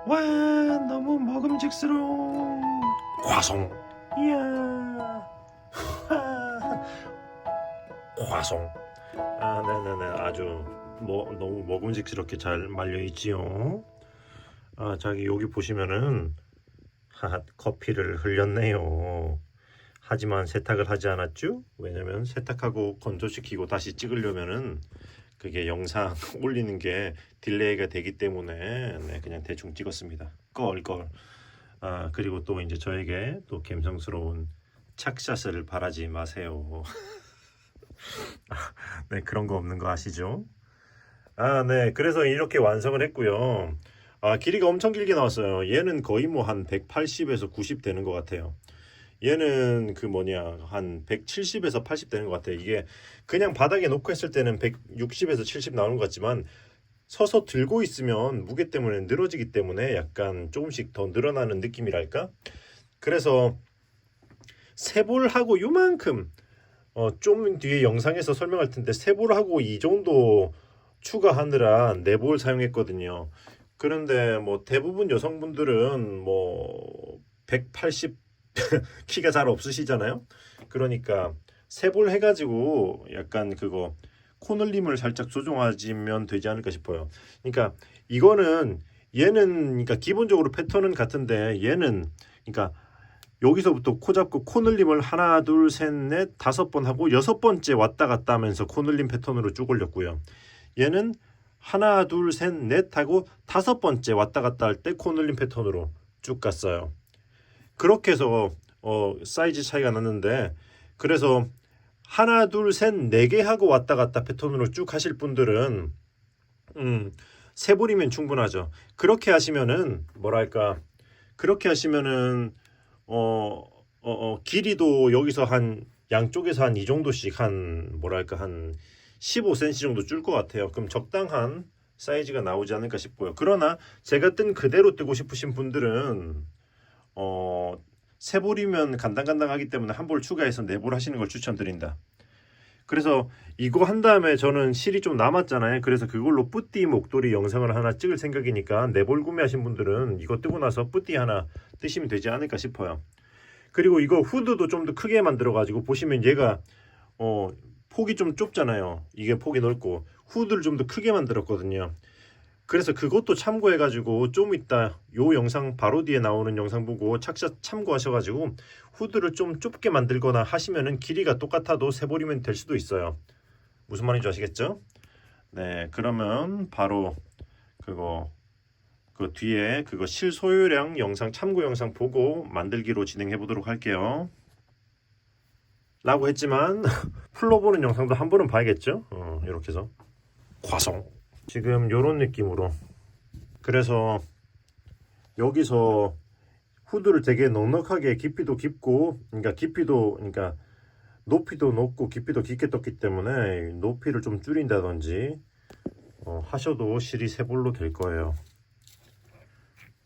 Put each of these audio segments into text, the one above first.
와, 너무 먹음직스러워. 과송. 이야. 과송. 아, 네네네. 아주 너무 먹음직스럽게 잘 말려 있지요. 아, 자기 여기 보시면은 커피를 흘렸네요. 하지만 세탁을 하지 않았죠? 왜냐면 세탁하고 건조시키고 다시 찍으려면은 그게 영상 올리는 게 딜레이가 되기 때문에 네, 그냥 대충 찍었습니다. 껄껄. 아, 그리고 또 이제 저에게 또 감성스러운 착샷을 바라지 마세요. 네, 그런 거 없는 거 아시죠? 아, 네. 그래서 이렇게 완성을 했고요. 아, 길이가 엄청 길게 나왔어요. 얘는 거의 뭐 한 180에서 90 되는 것 같아요. 얘는 그 뭐냐 한 170에서 80 되는 것 같아요. 이게 그냥 바닥에 놓고 했을 때는 160에서 70 나오는 것 같지만 서서 들고 있으면 무게 때문에 늘어지기 때문에 약간 조금씩 더 늘어나는 느낌이랄까? 그래서 세 볼하고 요만큼 좀 뒤에 영상에서 설명할 텐데 세 볼하고 이 정도 추가하느라 네 볼 사용했거든요. 그런데 뭐 대부분 여성분들은 뭐 180 키가 잘 없으시잖아요. 그러니까 세 볼 해가지고 약간 그거 코늘림을 살짝 조정하시면 되지 않을까 싶어요. 그러니까 이거는 얘는 그러니까 기본적으로 패턴은 같은데 얘는 그러니까 여기서부터 코 잡고 코늘림을 하나 둘 셋 넷 다섯 번 하고 여섯 번째 왔다 갔다 하면서 코늘림 패턴으로 쭉 올렸고요. 얘는 하나 둘 셋 넷 하고 다섯 번째 왔다 갔다 할 때 코늘림 패턴으로 쭉 갔어요. 그렇게 해서 사이즈 차이가 났는데 그래서 하나 둘 셋 네 개 하고 왔다 갔다 패턴으로 쭉 하실 분들은 세 볼이면 충분하죠. 그렇게 하시면은 뭐랄까 그렇게 하시면은 길이도 여기서 한 양쪽에서 한 이 정도씩 한 뭐랄까 한 15cm 정도 줄 것 같아요. 그럼 적당한 사이즈가 나오지 않을까 싶고요. 그러나 제가 뜬 그대로 뜨고 싶으신 분들은 어, 세 볼이면 간당간당하기 때문에 한 볼 추가해서 네 볼 하시는 걸 추천드린다. 그래서 이거 한 다음에 저는 실이 좀 남았잖아요. 그래서 그걸로 뿌띠 목도리 영상을 하나 찍을 생각이니까 네 볼 구매하신 분들은 이거 뜨고 나서 뿌띠 하나 뜨시면 되지 않을까 싶어요. 그리고 이거 후드도 좀 더 크게 만들어 가지고 보시면 얘가 폭이 좀 좁잖아요. 이게 폭이 넓고 후드를 좀 더 크게 만들었거든요. 그래서 그것도 참고해가지고 좀 이따 요 영상 바로 뒤에 나오는 영상 보고 착샷 참고하셔가지고 후드를 좀 좁게 만들거나 하시면은 길이가 똑같아도 세 볼이면 될 수도 있어요. 무슨 말인지 아시겠죠? 네, 그러면 바로 그거 그 뒤에 그거 실소요량 영상 참고 영상 보고 만들기로 진행해 보도록 할게요. 라고 했지만 풀로 보는 영상도 한 번은 봐야겠죠? 이렇게 해서 과송 지금 요런 느낌으로 그래서 여기서 후드를 되게 넉넉하게 깊이도 깊고 그러니까 깊이도 그러니까 높이도 높고 깊이도 깊게 떴기 때문에 높이를 좀 줄인다든지 하셔도 실이 세 볼로 될 거예요.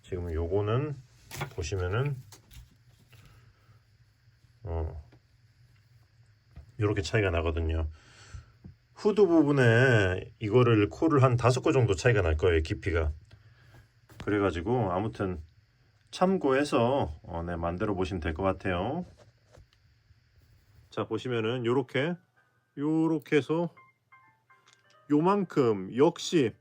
지금 요거는 보시면은 이렇게 차이가 나거든요. 후드 부분에 이거를 코를 한 5코 정도 차이가 날 거예요. 깊이가. 그래가지고 아무튼 참고해서 네, 만들어 보시면 될 것 같아요. 자 보시면은 요렇게 해서 요만큼 역시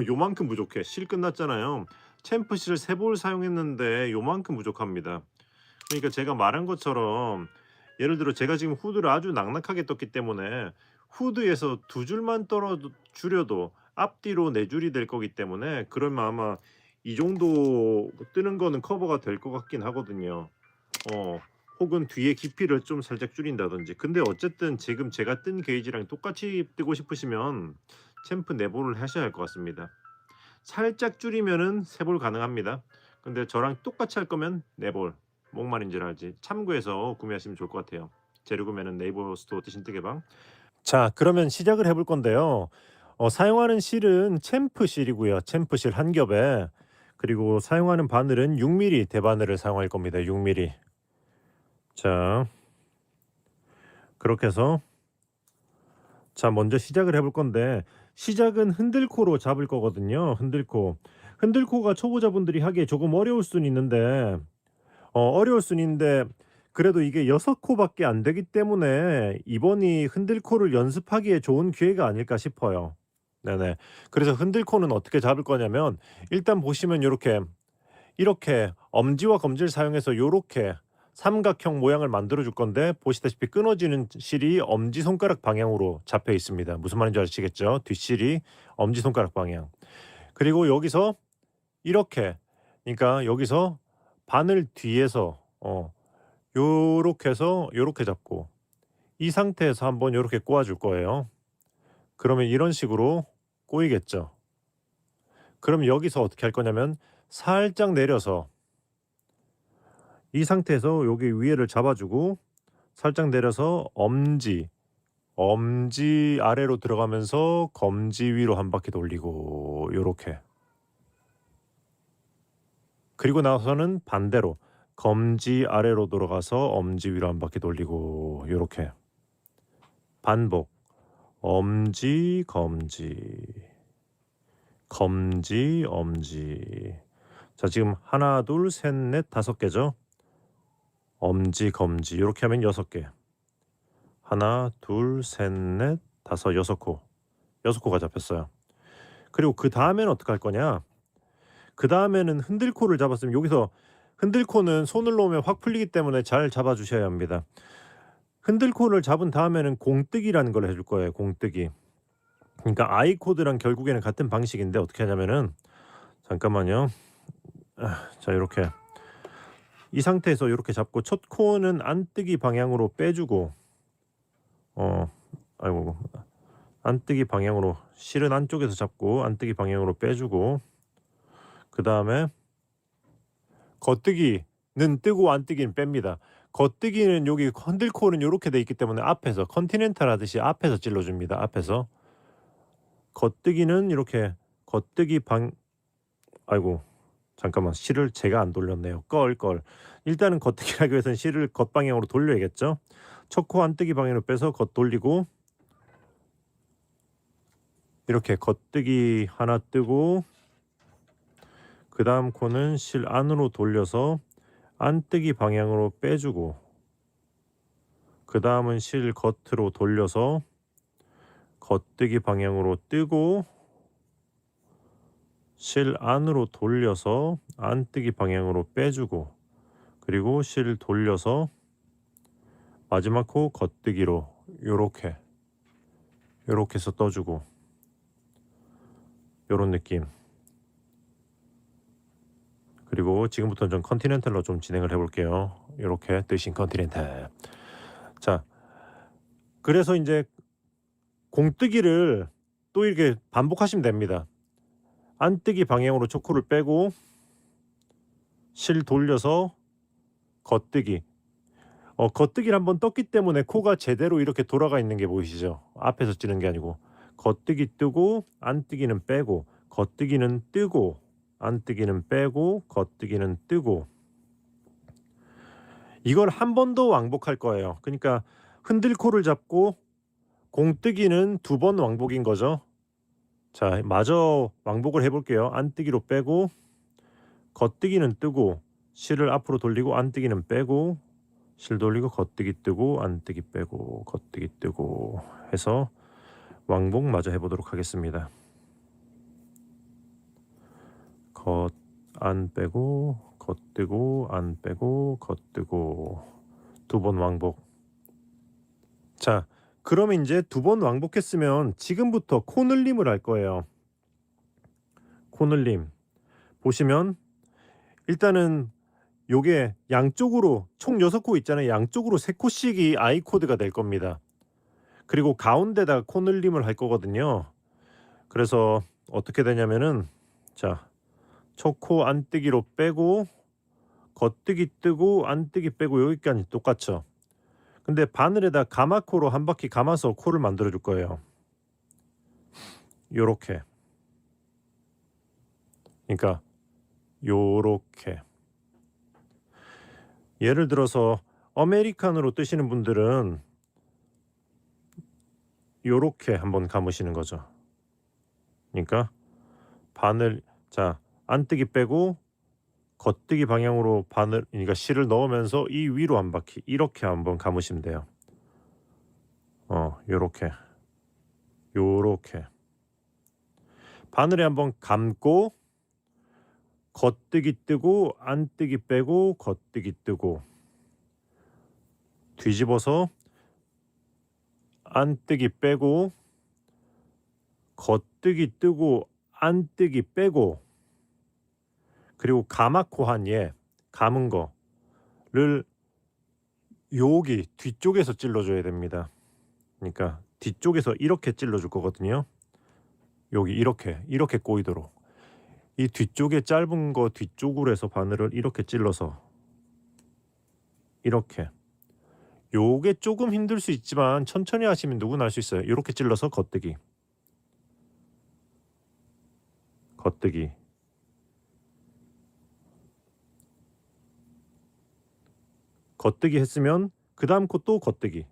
요만큼 부족해. 실 끝났잖아요. 챔프실을 3볼 사용했는데 요만큼 부족합니다. 그러니까 제가 말한 것처럼 예를 들어 제가 지금 후드를 아주 낭낭하게 떴기 때문에 후드에서 두 줄만 줄여도 앞뒤로 네 줄이 될 거기 때문에 그러면 아마 이 정도 뜨는 거는 커버가 될 것 같긴 하거든요. 혹은 뒤에 깊이를 좀 살짝 줄인다든지. 근데 어쨌든 지금 제가 뜬 게이지랑 똑같이 뜨고 싶으시면 챔프 4볼을 하셔야 할 것 같습니다. 살짝 줄이면은 3볼 가능합니다. 근데 저랑 똑같이 할 거면 4볼. 뭔 말인지 알지? 참고해서 구매하시면 좋을 것 같아요. 재료 구매는 네이버 스토어 뜨신 뜨개방. 자, 그러면 시작을 해볼 건데요. 사용하는 실은 챔프 실이고요. 챔프 실 한 겹에 그리고 사용하는 바늘은 6mm 대바늘을 사용할 겁니다. 6mm. 자, 그렇게 해서 자 먼저 시작을 해볼 건데 시작은 흔들코로 잡을 거거든요. 흔들코. 흔들코가 초보자분들이 하기에 조금 어려울 수는 있는데 어려울 수는 있는데 그래도 이게 6코밖에 안 되기 때문에 이번이 흔들코를 연습하기에 좋은 기회가 아닐까 싶어요. 네네. 그래서 흔들코는 어떻게 잡을 거냐면 일단 보시면 요렇게 이렇게 엄지와 검지를 사용해서 요렇게 삼각형 모양을 만들어 줄 건데 보시다시피 끊어지는 실이 엄지손가락 방향으로 잡혀 있습니다. 무슨 말인지 아시겠죠? 뒷실이 엄지손가락 방향. 그리고 여기서 이렇게 그러니까 여기서 바늘 뒤에서 요렇게 해서 요렇게 잡고 이 상태에서 한번 요렇게 꼬아 줄 거예요. 그러면 이런 식으로 꼬이겠죠. 그럼 여기서 어떻게 할 거냐면 살짝 내려서 이 상태에서 여기 위에를 잡아 주고 살짝 내려서 엄지 아래로 들어가면서 검지 위로 한 바퀴 돌리고 요렇게. 그리고 나서는 반대로 검지 아래로 돌아가서 엄지 위로 한 바퀴 돌리고 요렇게. 반복. 엄지, 검지. 검지, 엄지. 자, 지금 하나, 둘, 셋, 넷, 5개죠. 엄지, 검지. 요렇게 하면 6개. 하나, 둘, 셋, 넷, 5, 6코. 6코가 잡혔어요. 그리고 그다음에는 어떻게 할 거냐? 그다음에는 흔들코를 잡았으면 여기서 흔들코는 손을 놓으면 확 풀리기 때문에 잘 잡아 주셔야 합니다. 흔들코를 잡은 다음에는 공뜨기라는 걸 해줄 거예요. 공뜨기. 그러니까 아이 코드랑 결국에는 같은 방식인데 어떻게 하냐면은 잠깐만요. 자, 이렇게 이 상태에서 이렇게 잡고 첫 코는 안뜨기 방향으로 빼주고 아이고 안뜨기 방향으로 실은 안쪽에서 잡고 안뜨기 방향으로 빼주고 그 다음에 겉뜨기는 뜨고 안뜨기는 뺍니다. 겉뜨기는 여기 흔들코는 이렇게 돼 있기 때문에 앞에서 컨티넨탈 하듯이 앞에서 찔러줍니다. 앞에서 겉뜨기는 이렇게 겉뜨기 아이고 잠깐만 실을 제가 안 돌렸네요. 껄 일단은 겉뜨기 하기 위해서는 실을 겉방향으로 돌려야겠죠. 첫 코 안뜨기 방향으로 빼서 겉 돌리고 이렇게 겉뜨기 하나 뜨고 그 다음 코는 실 안으로 돌려서 안뜨기 방향으로 빼주고 그 다음은 실 겉으로 돌려서 겉뜨기 방향으로 뜨고 실 안으로 돌려서 안뜨기 방향으로 빼주고 그리고 실 돌려서 마지막 코 겉뜨기로 요렇게 해서 떠주고 요런 느낌. 그리고 지금부터는 좀 컨티넨탈로 좀 진행을 해볼게요. 요렇게 뜨신 컨티넨탈. 자, 그래서 이제 공뜨기를 또 이렇게 반복하시면 됩니다. 안뜨기 방향으로 초코를 빼고 실 돌려서 겉뜨기. 겉뜨기를 한번 떴기 때문에 코가 제대로 이렇게 돌아가 있는 게 보이시죠? 앞에서 찌는 게 아니고 겉뜨기 뜨고 안뜨기는 빼고 겉뜨기는 뜨고 안뜨기는 빼고 겉뜨기는 뜨고 이걸 한 번 더 왕복할 거예요. 그러니까 흔들코를 잡고 공뜨기는 2번 왕복인 거죠. 자, 마저 왕복을 해볼게요. 안뜨기로 빼고 겉뜨기는 뜨고 실을 앞으로 돌리고 안뜨기는 빼고 실 돌리고 겉뜨기 뜨고 안뜨기 빼고 겉뜨기 뜨고 해서 왕복 마저 해보도록 하겠습니다. 겉 안 빼고 겉뜨고 안 빼고 겉뜨고 2번 왕복. 자, 그러면 이제 2번 왕복했으면 지금부터 코늘림을 할 거예요. 코늘림 보시면 일단은 요게 양쪽으로 총 6코 있잖아요. 양쪽으로 3코씩이 아이 코드가 될 겁니다. 그리고 가운데다가 코늘림을 할 거거든요. 그래서 어떻게 되냐면은 자, 첫 코 안뜨기로 빼고 겉뜨기 뜨고 안뜨기 빼고 여기까지 똑같죠. 근데 바늘에다 가마코로 한 바퀴 감아서 코를 만들어 줄 거예요. 요렇게. 그러니까 요렇게. 예를 들어서 아메리칸으로 뜨시는 분들은 요렇게 한번 감으시는 거죠. 그러니까 바늘 자 안뜨기 빼고 겉뜨기 방향으로 바늘, 그러니까 실을 넣으면서 이 위로 한 바퀴 이렇게 한번 감으시면 돼요. 요렇게 바늘에 한번 감고 겉뜨기 뜨고 안뜨기 빼고 겉뜨기 뜨고 뒤집어서 안뜨기 빼고 겉뜨기 뜨고 안뜨기 빼고, 그리고 가마코 한 예 감은 거를 여기 뒤쪽에서 찔러줘야 됩니다. 그러니까 뒤쪽에서 이렇게 찔러줄 거거든요. 여기 이렇게 꼬이도록 이 뒤쪽에 짧은 거 뒤쪽으로 해서 바늘을 이렇게 찔러서 이렇게, 요게 조금 힘들 수 있지만 천천히 하시면 누구나 할 수 있어요. 이렇게 찔러서 겉뜨기 했으면 그 다음 코 또 겉뜨기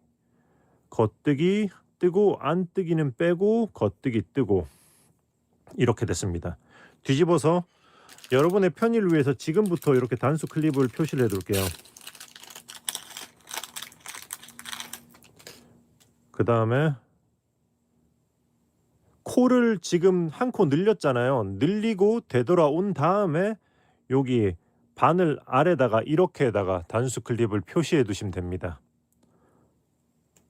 뜨고 안뜨기는 빼고 겉뜨기 뜨고 이렇게 됐습니다. 뒤집어서 여러분의 편의를 위해서 지금부터 이렇게 단수 클립을 표시를 해둘게요. 그 다음에 코를 지금 한 코 늘렸잖아요. 늘리고 되돌아온 다음에 여기 바늘 아래다가 이렇게다가 단수 클립을 표시해 두시면 됩니다.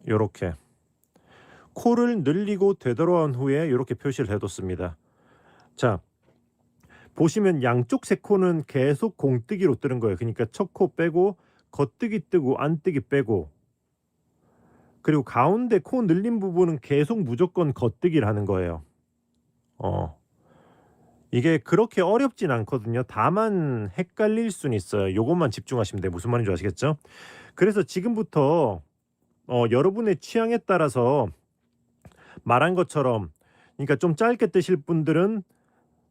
요렇게 코를 늘리고 되돌아온 후에 이렇게 표시를 해뒀습니다. 자, 보시면 양쪽 세 코는 계속 공뜨기로 뜨는 거예요. 그러니까 첫 코 빼고 겉뜨기 뜨고 안뜨기 빼고, 그리고 가운데 코 늘린 부분은 계속 무조건 겉뜨기를 하는 거예요. 이게 그렇게 어렵진 않거든요. 다만 헷갈릴 수는 있어요. 요것만 집중하시면 돼요. 무슨 말인지 아시겠죠? 그래서 지금부터 여러분의 취향에 따라서 말한 것처럼, 그러니까 좀 짧게 뜨실 분들은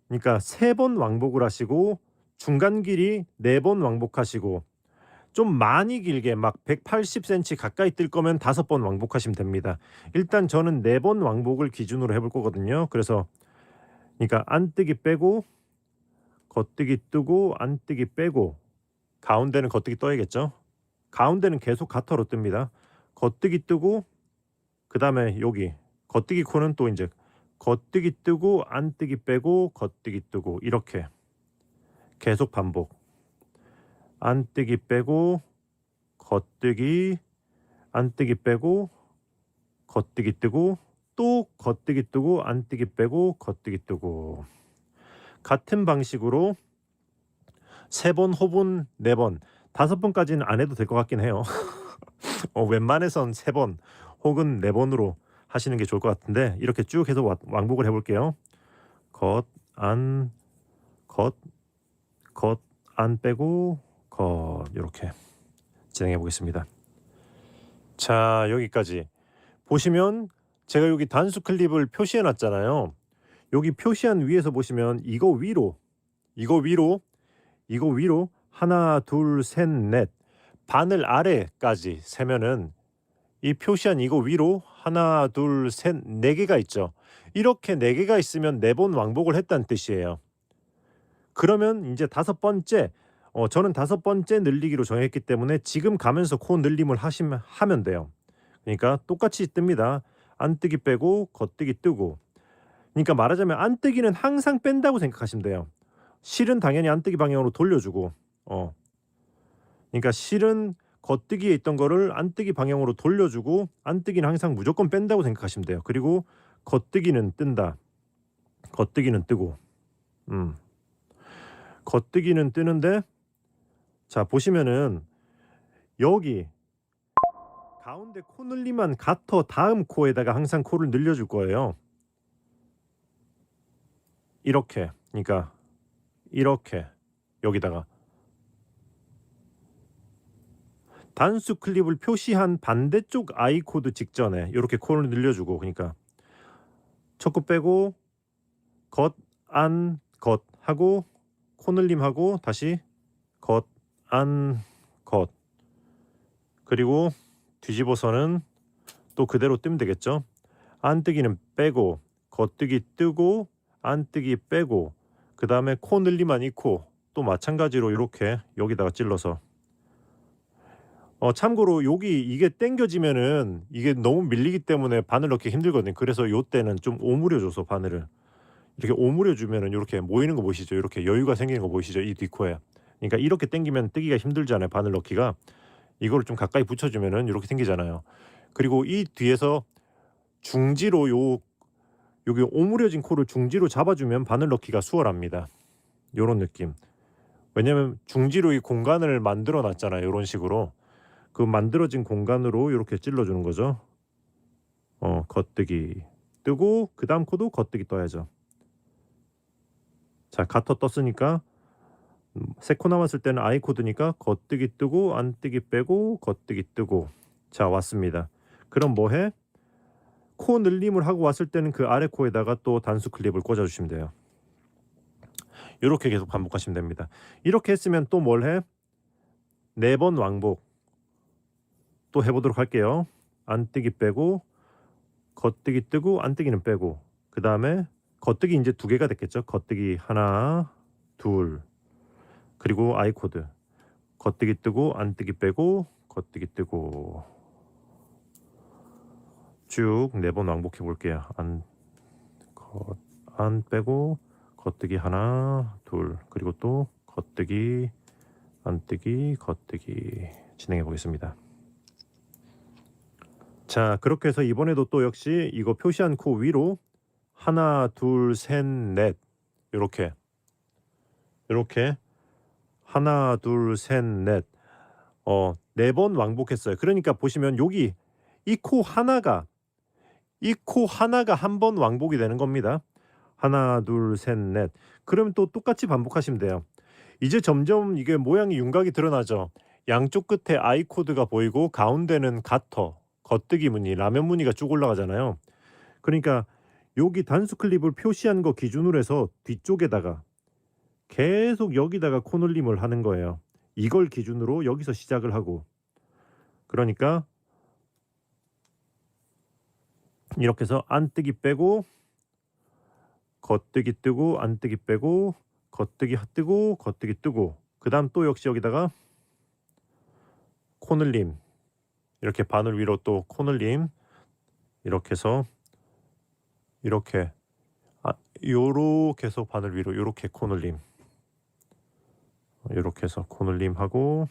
그러니까 3번 왕복을 하시고 중간 길이 4번 왕복하시고, 좀 많이 길게 막 180cm 가까이 뜰 거면 5번 왕복하시면 됩니다. 일단 저는 4번 왕복을 기준으로 해볼 거거든요. 그래서 그러니까 안뜨기 빼고 겉뜨기 뜨고 안뜨기 빼고, 가운데는 겉뜨기 떠야겠죠. 가운데는 계속 가터로 뜹니다. 겉뜨기 뜨고 그 다음에 여기 겉뜨기 코는 또 이제 겉뜨기 뜨고 안뜨기 빼고 겉뜨기 뜨고 이렇게 계속 반복. 안뜨기 빼고 겉뜨기 안뜨기 빼고 겉뜨기 뜨고 또 겉뜨기 뜨고 안뜨기 빼고 겉뜨기 뜨고, 같은 방식으로 3번 혹은 4번 5번까지는 안 해도 될 것 같긴 해요. 웬만해선 3번 혹은 4번으로 하시는 게 좋을 것 같은데, 이렇게 쭉 해서 왕복을 해볼게요. 겉 안 빼고 겉, 이렇게 진행해 보겠습니다. 자, 여기까지 보시면 제가 여기 단수 클립을 표시해 놨잖아요. 여기 표시한 위에서 보시면 이거 위로 하나 둘 셋 넷 바늘 아래까지 세면은 이 표시한 이거 위로 하나 둘 셋 4개가 있죠. 이렇게 4개가 있으면 4번 왕복을 했다는 뜻이에요. 그러면 이제 5번째, 저는 5번째 늘리기로 정했기 때문에 지금 가면서 코 늘림을 하면 돼요. 그러니까 똑같이 뜹니다. 안뜨기 빼고 겉뜨기 뜨고. 그러니까 말하자면 안뜨기는 항상 뺀다고 생각하시면 돼요. 실은 당연히 안뜨기 방향으로 돌려주고, 그러니까 실은 겉뜨기에 있던 거를 안뜨기 방향으로 돌려주고, 안뜨기는 항상 무조건 뺀다고 생각하시면 돼요. 그리고 겉뜨기는 뜬다. 겉뜨기는 뜨고, 겉뜨기는 뜨는데, 자 보시면은 여기 가운데 코 늘림한 가터 다음 코에다가 항상 코를 늘려줄 거예요. 이렇게, 그러니까 이렇게 여기다가 단수 클립을 표시한 반대쪽 아이 코드 직전에 이렇게 코를 늘려주고, 그러니까 첫 코 빼고 겉 안 겉 하고 코 늘림하고 다시 겉 안 겉, 그리고 뒤집어서는 또 그대로 뜨면 되겠죠. 안뜨기는 빼고 겉뜨기 뜨고 안뜨기 빼고, 그 다음에 코 늘림한 이 코 또 마찬가지로 이렇게 여기다가 찔러서 참고로 여기 이게 당겨지면은 이게 너무 밀리기 때문에 바늘 넣기 힘들거든요. 그래서 요때는 좀 오므려줘서 바늘을 이렇게 오므려 주면은 요렇게 모이는 거 보이시죠? 이렇게 여유가 생기는 거 보이시죠? 이 뒷코에. 그러니까 이렇게 당기면 뜨기가 힘들잖아요, 바늘 넣기가. 이거를 좀 가까이 붙여 주면은 요렇게 생기잖아요. 그리고 이 뒤에서 중지로 여기 오므려진 코를 중지로 잡아 주면 바늘 넣기가 수월합니다. 요런 느낌. 왜냐면 중지로 이 공간을 만들어 놨잖아요, 요런 식으로. 그 만들어진 공간으로 요렇게 찔러 주는 거죠. 겉뜨기 뜨고 그다음 코도 겉뜨기 떠야죠. 자, 가터 떴으니까 세 코 남았을 때는 아이 코드니까 겉뜨기 뜨고 안뜨기 빼고 겉뜨기 뜨고. 자, 왔습니다. 그럼 뭐 해? 코 늘림을 하고 왔을 때는 그 아래 코에다가 또 단수 클립을 꽂아 주시면 돼요. 요렇게 계속 반복하시면 됩니다. 이렇게 했으면 또 뭘 해? 4번 왕복 또 해보도록 할게요. 안뜨기 빼고 겉뜨기 뜨고 안뜨기는 빼고 그 다음에 겉뜨기 이제 2개가 됐겠죠. 겉뜨기 하나 둘 그리고 아이 코드 겉뜨기 뜨고 안뜨기 빼고 겉뜨기 뜨고 쭉 4번 왕복해 볼게요. 안 빼고 겉뜨기 하나 둘 그리고 또 겉뜨기 안뜨기 겉뜨기 진행해 보겠습니다. 자, 그렇게 해서 이번에도 또 역시 이거 표시한 코 위로 하나 둘 셋 넷 요렇게 하나 둘 셋 넷 4번 왕복했어요. 그러니까 보시면 여기 이 코 하나가 한 번 왕복이 되는 겁니다. 하나 둘 셋 넷. 그러면 또 똑같이 반복하시면 돼요. 이제 점점 이게 모양이 윤곽이 드러나죠. 양쪽 끝에 아이 코드가 보이고 가운데는 가터 겉뜨기 무늬 라면 무늬가 쭉 올라가잖아요. 그러니까 여기 단수 클립을 표시한 거 기준으로 해서 뒤쪽에다가 계속 여기다가 코늘림을 하는 거예요. 이걸 기준으로 여기서 시작을 하고 그러니까 이렇게 해서 안뜨기 빼고 겉뜨기 뜨고 안뜨기 빼고 겉뜨기 뜨고 겉뜨기 뜨고 그 다음 또 역시 여기다가 코늘림 이렇게 바늘 위로 또 코늘림 이렇게 해서 이렇게 요렇게 해서 바늘 위로 요렇게 코늘림 요렇게 해서 코늘림 하고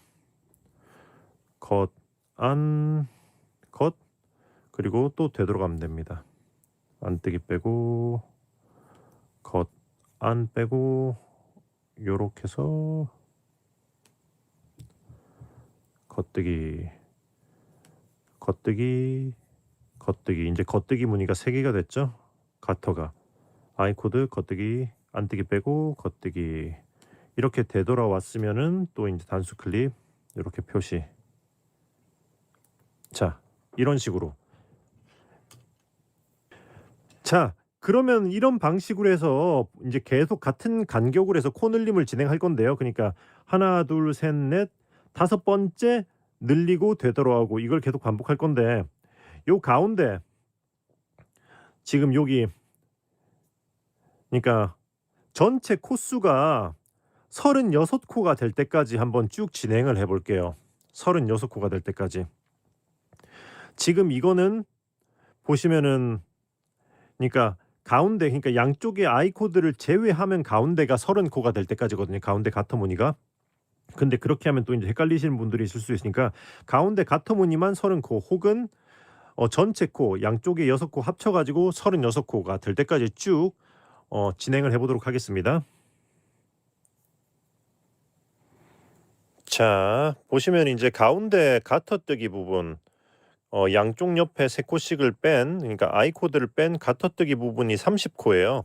겉 안 겉 그리고 또 되돌아가면 됩니다. 안뜨기 빼고 겉 안 빼고 요렇게 해서 겉뜨기 이제 겉뜨기 무늬가 3개가 됐죠. 가터가 아이 코드 겉뜨기 안뜨기 빼고 겉뜨기 이렇게 되돌아왔으면은 또 이제 단수 클립 이렇게 표시. 자, 이런 식으로. 자, 그러면 이런 방식으로 해서 이제 계속 같은 간격으로 해서 코늘림을 진행할 건데요. 그러니까 하나 둘 셋 넷 5번째 늘리고 되돌아오고 이걸 계속 반복할 건데 요 가운데 지금 여기 그러니까 전체 코수가 36코가 될 때까지 한번 쭉 진행을 해 볼게요. 36코가 될 때까지. 지금 이거는 보시면은 그러니까 가운데 그러니까 양쪽의 아이 코드를 제외하면 가운데가 30코가 될 때까지거든요. 가운데 가터 무늬가. 근데 그렇게 하면 또 이제 헷갈리시는 분들이 있을 수 있으니까 가운데 가터 무늬만 30코 혹은 전체 코 양쪽에 6코 합쳐 가지고 36코가 될 때까지 쭉 진행을 해 보도록 하겠습니다. 자, 보시면 이제 가운데 가터뜨기 부분 양쪽 옆에 3코씩을 뺀 그러니까 아이 코드를 뺀 가터뜨기 부분이 30코예요.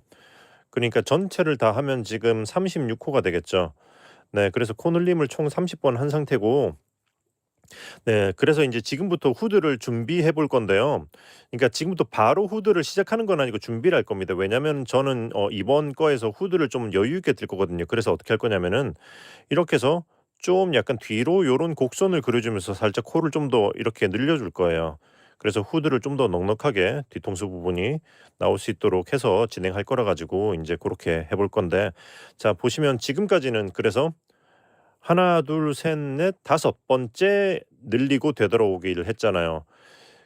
그러니까 전체를 다 하면 지금 36코가 되겠죠. 네, 그래서 코늘림을 총 30번 한 상태고 네, 그래서 이제 지금부터 후드를 준비해 볼 건데요. 그러니까 지금부터 바로 후드를 시작하는 건 아니고 준비를 할 겁니다. 왜냐면 저는 이번 거에서 후드를 좀 여유 있게 들 거거든요. 그래서 어떻게 할 거냐면은 이렇게 해서 좀 약간 뒤로 요런 곡선을 그려주면서 살짝 코를 좀 더 이렇게 늘려줄 거예요. 그래서 후드를 좀 더 넉넉하게 뒤통수 부분이 나올 수 있도록 해서 진행할 거라 가지고 이제 그렇게 해볼 건데, 자 보시면 지금까지는 그래서 하나 둘 셋 넷 다섯 번째 늘리고 되돌아오기를 했잖아요.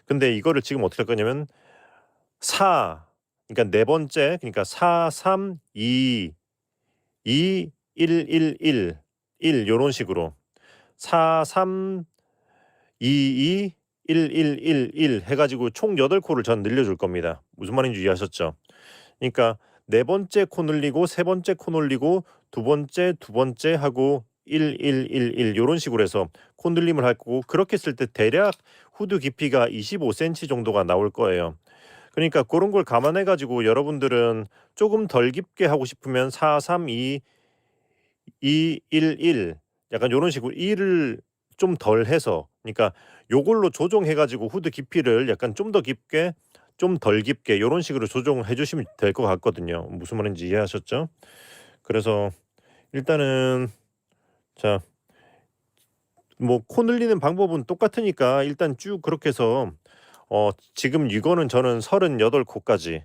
근데 이거를 지금 어떻게 할 거냐면 4, 그러니까 네 번째, 그러니까 4 3 2 2 1 1 1 1 요런 식으로 4 3 2 2 1 1 1 1 해 가지고 총 8코를 전 늘려 줄 겁니다. 무슨 말인지 이해하셨죠? 그러니까 네 번째 코 늘리고 세 번째 코 늘리고 두 번째 하고 1 1 1 1 요런 식으로 해서 코 늘림을 할 거고, 그렇게 했을 때 대략 후드 깊이가 25cm 정도가 나올 거예요. 그러니까 그런 걸 감안해 가지고 여러분들은 조금 덜 깊게 하고 싶으면 4 3 2 2 1 1 약간 요런 식으로 1을 좀 덜 해서, 그러니까 요걸로 조정해 가지고 후드 깊이를 약간 좀 더 깊게 좀 덜 깊게 요런 식으로 조정해 주시면 될 것 같거든요. 무슨 말인지 이해하셨죠? 그래서 일단은 자 뭐 코 늘리는 방법은 똑같으니까 일단 쭉 그렇게 해서 지금 이거는 저는 38코까지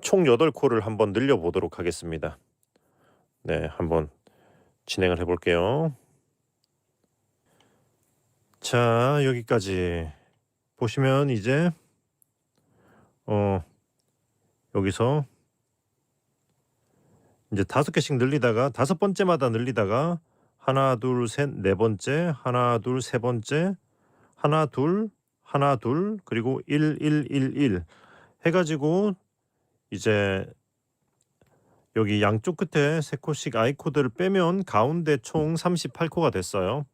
총 8코를 한번 늘려 보도록 하겠습니다. 네, 한번 진행을 해 볼게요. 자, 여기까지 보시면 이제 어 여기서 이제 5개씩 늘리다가 5번째마다 늘리다가 하나 둘 셋 네 번째, 하나 둘 세 번째, 하나 둘, 하나 둘, 그리고 1 1 1 1 해 가지고 이제 여기 양쪽 끝에 3코씩 I 코드를 빼면 가운데 총 38코가 됐어요.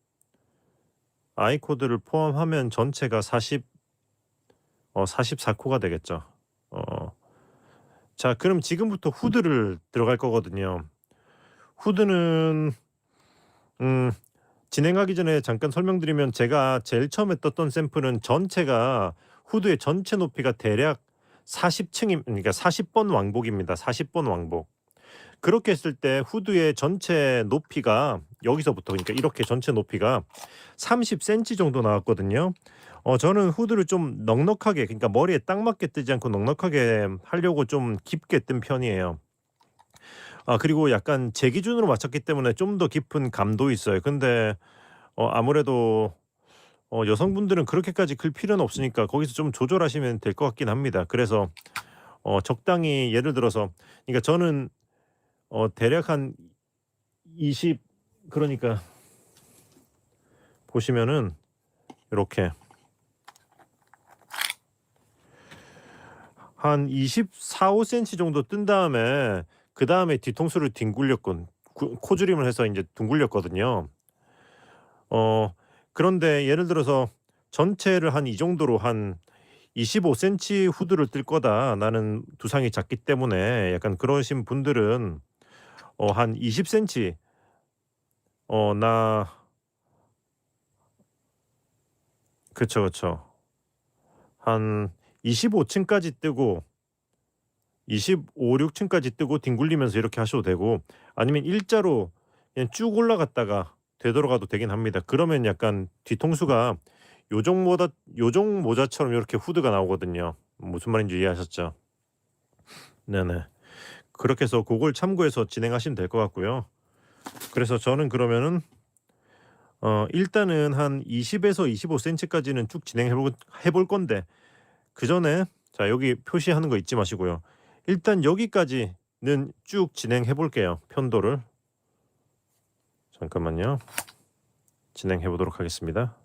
I 코드를 포함하면 전체가 44코가 되겠죠. 자, 그럼 지금부터 후드를 들어갈 거거든요. 후드는 진행하기 전에 잠깐 설명드리면, 제가 제일 처음에 떴던 샘플은 전체가 후드의 전체 높이가 대략 40층임, 그러니까 40번 왕복입니다. 40번 왕복. 그렇게 했을 때 후드의 전체 높이가 여기서부터, 그러니까 이렇게 전체 높이가 30cm 정도 나왔거든요. 저는 후드를 좀 넉넉하게, 그러니까 머리에 딱 맞게 뜨지 않고 넉넉하게 하려고 좀 깊게 뜬 편이에요. 그리고 약간 제 기준으로 맞췄기 때문에 좀 더 깊은 감도 있어요. 근데 아무래도 여성분들은 그렇게까지 클 필요는 없으니까 거기서 좀 조절하시면 될 것 같긴 합니다. 그래서 적당히, 예를 들어서, 그러니까 저는 대략 한 20, 그러니까 보시면은 이렇게 한 24, 5cm 정도 뜬 다음에 그 다음에 뒤통수를 뒹굴렸건 코줄임을 해서 이제 둥굴렸거든요. 그런데 예를 들어서 전체를 한 이 정도로 한 25cm 후드를 뜰 거다, 나는 두상이 작기 때문에, 약간 그러신 분들은 한 20cm 나 그쵸, 그쵸. 한 25층까지 뜨고 25, 6층까지 뜨고 뒹굴리면서 이렇게 하셔도 되고, 아니면 일자로 그냥 쭉 올라갔다가 되돌아가도 되긴 합니다. 그러면 약간 뒤통수가 요정 모자처럼 이렇게 후드가 나오거든요. 무슨 말인지 이해하셨죠? 네네. 그렇게 해서 그걸 참고해서 진행하시면 될 것 같고요. 그래서 저는 그러면은 일단은 한 20에서 25cm까지는 쭉 해볼 건데, 그 전에 자 여기 표시하는 거 잊지 마시고요. 일단 여기까지는 쭉 진행해 볼게요. 편도를 잠깐만요. 진행해 보도록 하겠습니다.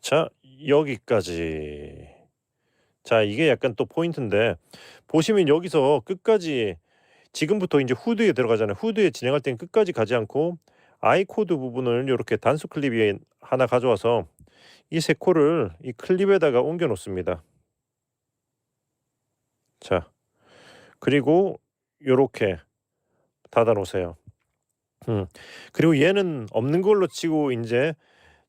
자, 여기까지. 자, 이게 약간 또 포인트인데, 보시면 여기서 끝까지 지금부터 이제 후드에 들어가잖아요. 후드에 진행할 땐 끝까지 가지 않고 I 코드 부분을 이렇게 단수 클립에 하나 가져와서 이 세 코를 이 클립에다가 옮겨 놓습니다. 자, 그리고 요렇게 닫아 놓으세요. 그리고 얘는 없는 걸로 치고 이제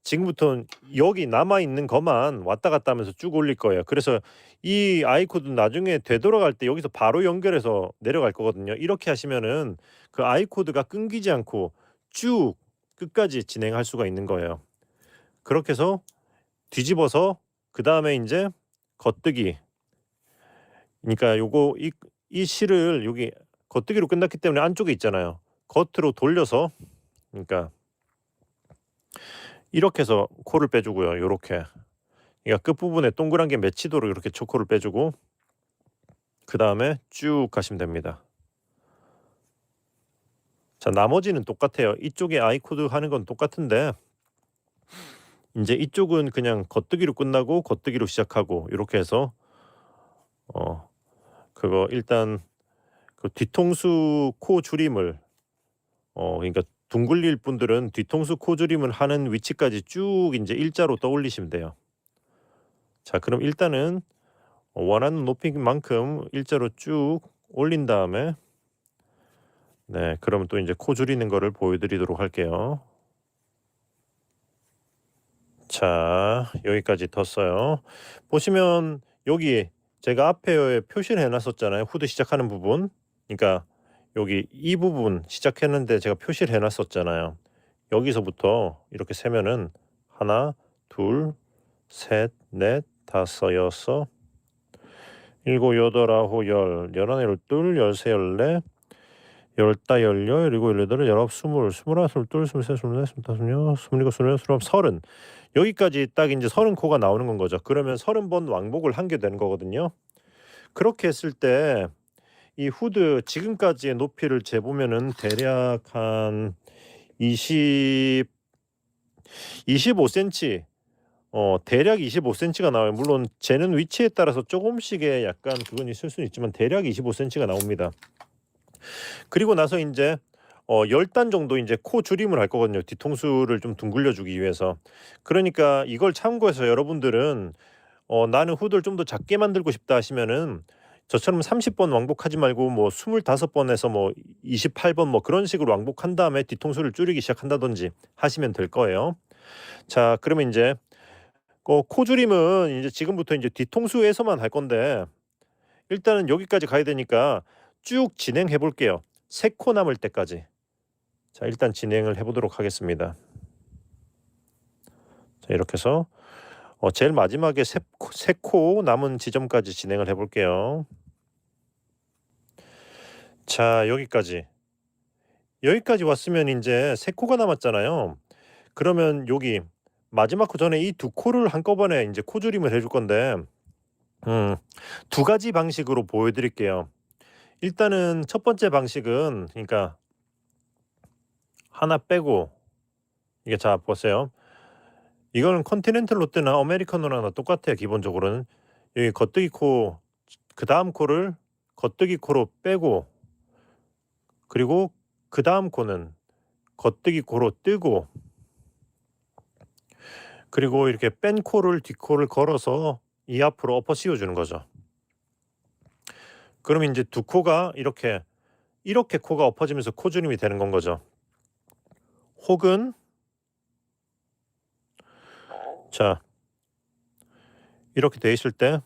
지금부터 여기 남아 있는 것만 왔다 갔다 하면서 쭉 올릴 거예요. 그래서 이 I 코드 나중에 되돌아갈 때 여기서 바로 연결해서 내려갈 거거든요. 이렇게 하시면은 그 I 코드가 끊기지 않고 쭉 끝까지 진행할 수가 있는 거예요. 그렇게 해서 뒤집어서 그 다음에 이제 겉뜨기. 그러니까 요거 이 실을 여기 겉뜨기로 끝났기 때문에 안쪽에 있잖아요. 겉으로 돌려서 그러니까 이렇게 해서 코를 빼주고요. 요렇게. 그러니까 끝부분에 동그란 게 맺히도록 이렇게 초코를 빼주고 그 다음에 쭉 가시면 됩니다. 자, 나머지는 똑같아요. 이쪽에 아이코드 하는 건 똑같은데 이제 이쪽은 그냥 겉뜨기로 끝나고 겉뜨기로 시작하고 이렇게 해서 그거 일단 그 뒤통수 코 줄임을 그러니까 둥글릴 분들은 뒤통수 코 줄임을 하는 위치까지 쭉 이제 일자로 떠올리시면 돼요. 자, 그럼 일단은 원하는 높이만큼 일자로 쭉 올린 다음에 네, 그럼 또 이제 코 줄이는 거를 보여드리도록 할게요. 자, 여기까지 텄어요. 보시면 여기 제가 앞에 표시를 해놨었잖아요. 후드 시작하는 부분. 그러니까 여기 이 부분 시작했는데 제가 표시를 해놨었잖아요. 여기서부터 이렇게 세면은 하나, 둘, 셋, 넷, 다섯, 여섯, 일곱, 여덟, 아홉, 열, 열하나, 열둘, 열세, 열네, 열다, 열여, 열일곱, 열여덟, 열아홉, 스물, 스물하나, 스물둘, 스물셋, 스물넷, 스물다섯, 스물여섯, 스물일곱, 스물여덟, 스물아홉, 서른. 여기까지 딱 이제 30코가 나오는 건 거죠. 그러면 30번 왕복을 한 게 되는 거거든요. 그렇게 했을 때 이 후드 지금까지의 높이를 재보면은 대략 한 25cm 대략 25cm가 나와요. 물론 재는 위치에 따라서 조금씩의 약간 그건 있을 수는 있지만 대략 25cm가 나옵니다. 그리고 나서 이제 10단 정도 이제 코 줄임을 할 거거든요. 뒤통수를 좀 둥글려 주기 위해서. 그러니까 이걸 참고해서 여러분들은 나는 후드를 좀 더 작게 만들고 싶다 하시면은 저처럼 30번 왕복하지 말고 뭐 25번에서 뭐 28번 뭐 그런 식으로 왕복한 다음에 뒤통수를 줄이기 시작한다든지 하시면 될 거예요. 자, 그러면 이제 코 줄임은 이제 지금부터 이제 뒤통수에서만 할 건데 일단은 여기까지 가야 되니까 쭉 진행해 볼게요. 3코 남을 때까지. 자, 일단 진행을 해보도록 하겠습니다. 자, 이렇게 해서 제일 마지막에 3코 남은 지점까지 진행을 해볼게요. 자, 여기까지 왔으면 이제 3코가 남았잖아요. 그러면 여기 마지막 코 전에 이 2코를 한꺼번에 이제 코줄임을 해줄 건데 2가지 방식으로 보여드릴게요. 일단은 첫 번째 방식은 그러니까 하나 빼고 이게 자 보세요. 이거는 컨티넨탈 롯데나 아메리카노나 똑같아요. 기본적으로는 여기 겉뜨기 코 그 다음 코를 겉뜨기 코로 빼고 그리고 그 다음 코는 겉뜨기 코로 뜨고 그리고 이렇게 뺀 코를 뒷코를 걸어서 이 앞으로 엎어 씌워주는 거죠. 그럼 이제 2코가 이렇게 코가 엎어지면서 코줄임이 되는 건 거죠. 혹은 자 이렇게 돼 있을 때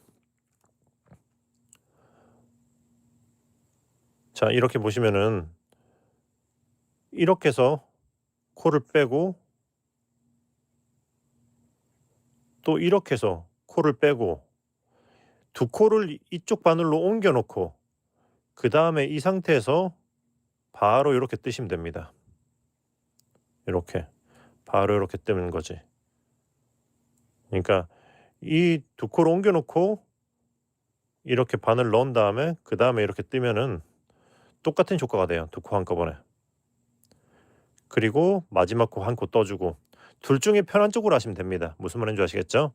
자 이렇게 보시면은 이렇게 해서 코를 빼고 또 이렇게 해서 코를 빼고 2코를 이쪽 바늘로 옮겨 놓고 그 다음에 이 상태에서 바로 이렇게 뜨시면 됩니다. 이렇게 바로 이렇게 뜨는 거지. 그러니까 이 2코를 옮겨 놓고 이렇게 바늘 넣은 다음에 그 다음에 이렇게 뜨면은 똑같은 효과가 돼요. 2코 한꺼번에. 그리고 마지막 코 한 코 떠주고 둘 중에 편한 쪽으로 하시면 됩니다. 무슨 말인지 아시겠죠?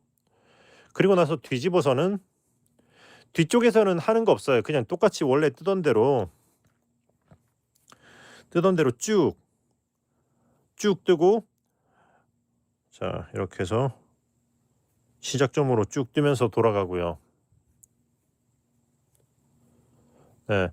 그리고 나서 뒤집어서는 뒤쪽에서는 하는 거 없어요. 그냥 똑같이 원래 뜨던 대로 쭉 뜨고 자 이렇게 해서 시작점으로 쭉 뜨면서 돌아가고요. 네,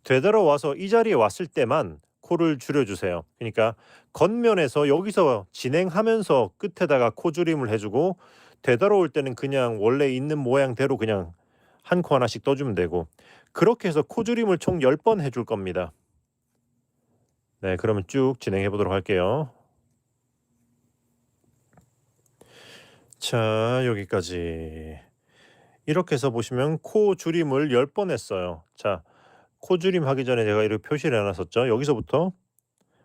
되돌아와서 이 자리에 왔을 때만 코를 줄여주세요. 그러니까 겉면에서 여기서 진행하면서 끝에다가 코 줄임을 해주고 되돌아올 때는 그냥 원래 있는 모양대로 그냥 한 코 하나씩 떠주면 되고 그렇게 해서 코 줄임을 총 10번 해줄 겁니다. 네, 그러면 쭉 진행해 보도록 할게요. 자, 여기까지. 이렇게 해서 보시면 코 줄임을 10번 했어요. 자, 코 줄임 하기 전에 제가 이렇게 표시를 해놨었죠. 여기서부터